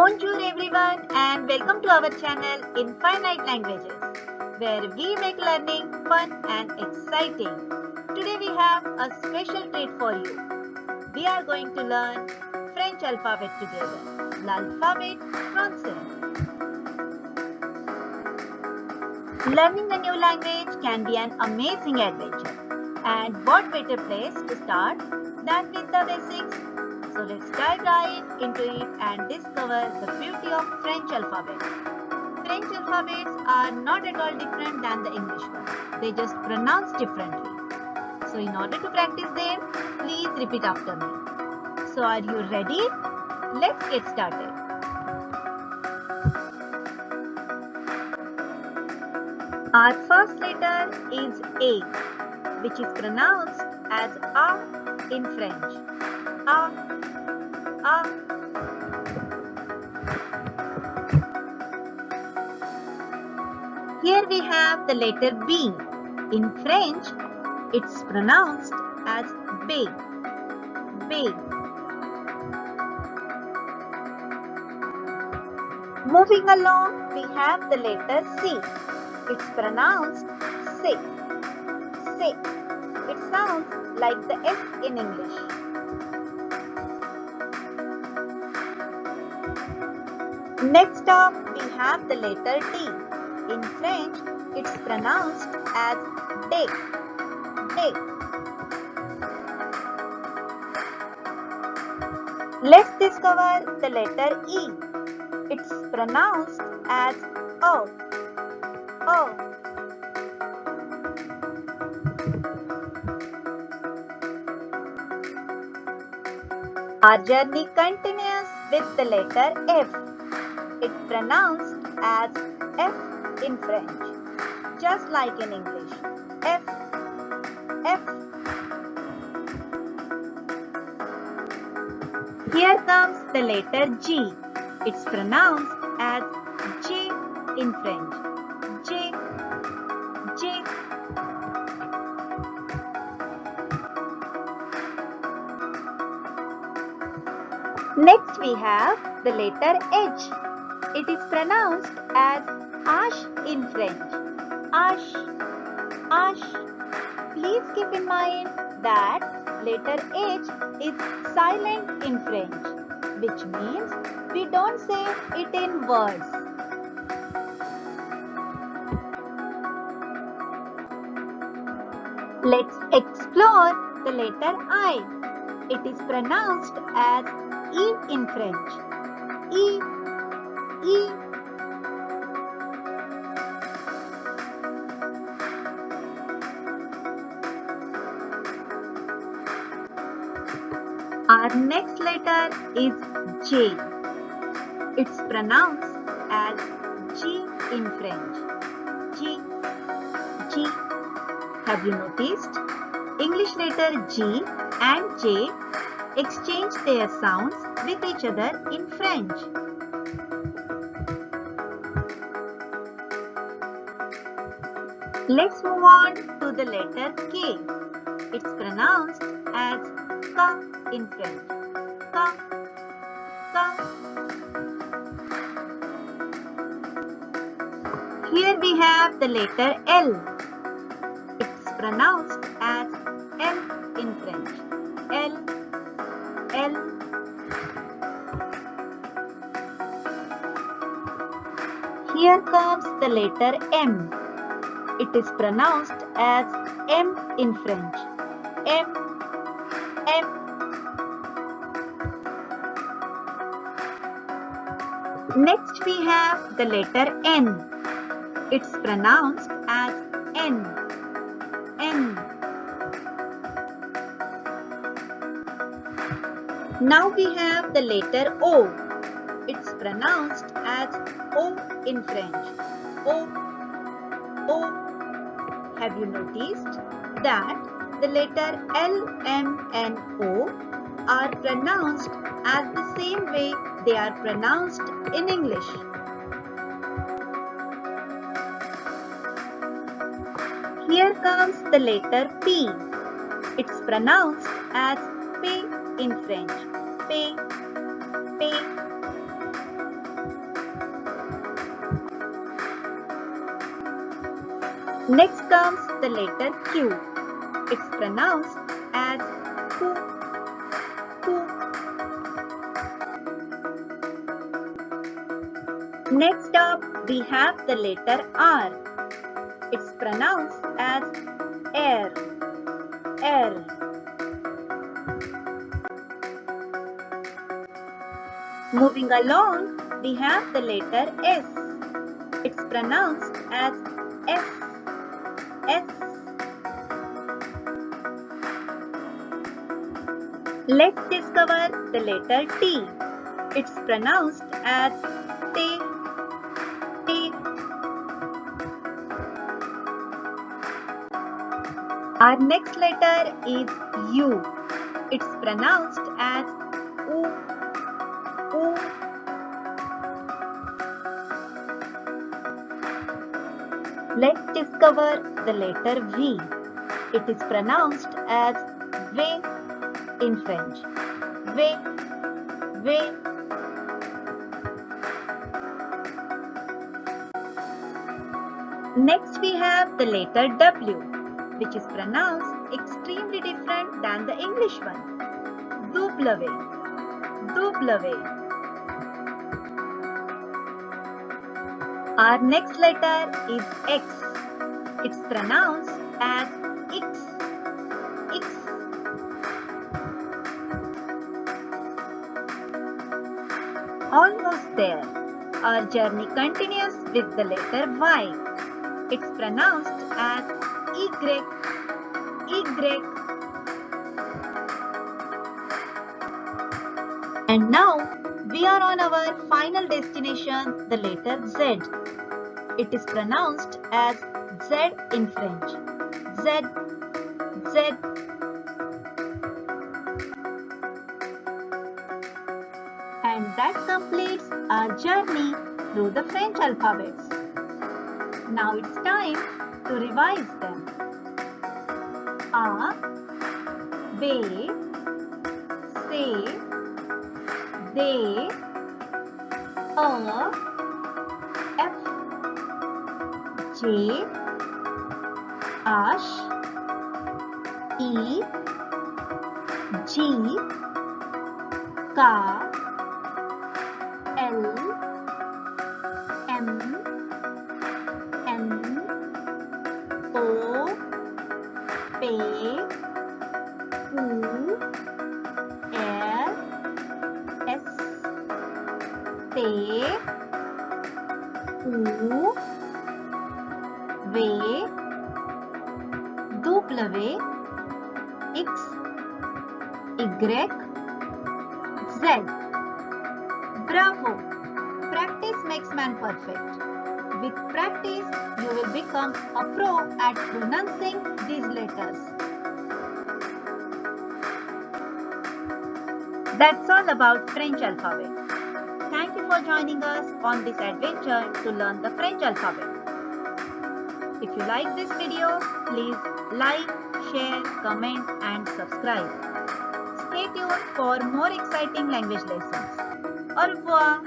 Bonjour everyone and welcome to our channel Infinite Languages, where we make learning fun and exciting. Today we have a special treat for you. We are going to learn French alphabet together, l'alphabet français. Learning a new language can be an amazing adventure. And what better place to start than with the basics? So let's dive right into it and discover the beauty of French alphabet. French alphabets are not at all different than the English one. They just pronounce differently. So in order to practice them, please repeat after me. So are you ready? Let's get started. Our first letter is A, which is pronounced as A in French. A. Here we have the letter B. In French, it's pronounced as B. B. Moving along, we have the letter C. It's pronounced C. C. It sounds like the S in English. Next up, we have the letter D. In French, it's pronounced as D. D. Let's discover the letter E. It's pronounced as O. O. Our journey continues with the letter F. It's pronounced as F in French, just like in English. F. F. Here comes the letter G. It's pronounced as J in French. J. J. Next we have the letter H. It is pronounced as Ash in French. Ash. Ash. Please keep in mind that letter H is silent in French, which means we don't say it in words. Let's explore the letter I. It is pronounced as E in French. E. E. Our next letter is J. It's pronounced as G in French. G. G. Have you noticed? English letter G and J exchange their sounds with each other in French. Let's move on to the letter K. It's pronounced as K in French. K. K. Here we have the letter L. It's pronounced as L in French. L. L. Here comes the letter M. It is pronounced as M in French. M. M. Next we have the letter N. It's pronounced as N. N. Now we have the letter O. It's pronounced as O in French. O. O. Have you noticed that the letter L, M and O are pronounced as the same way they are pronounced in English? Here comes the letter P. It's pronounced as P in French. P. P. Next comes the letter Q. It's pronounced as Q, Q. Next up, we have the letter R. It's pronounced as air, air. Moving along, we have the letter S. It's pronounced as S, S. Let's discover the letter T. It's pronounced as T, T. Our next letter is U. It's pronounced as U, U. Let's discover the letter V. It is pronounced as V in French. V, V. Next we have the letter W, which is pronounced extremely different than the English one. W, W. Our next letter is X. It's pronounced as X, X. Almost there. Our journey continues with the letter Y. It's pronounced as Y, Y. And now we are on our final destination, the letter Z. It is pronounced as Z in French. Z, Z. And that completes our journey through the French alphabets. Now it's time to revise them. A, B, C, D, E, F, G, H, E, G, K, L, M, N, O, P, Q, R, S, T, U, V, W, X, Y, Z. Bravo! Practice makes man perfect. With practice, you will become a pro at pronouncing these letters. That's all about French alphabet. Thank you for joining us on this adventure to learn the French alphabet. If you like this video, please like, share, comment and subscribe. Stay tuned for more exciting language lessons. Au revoir!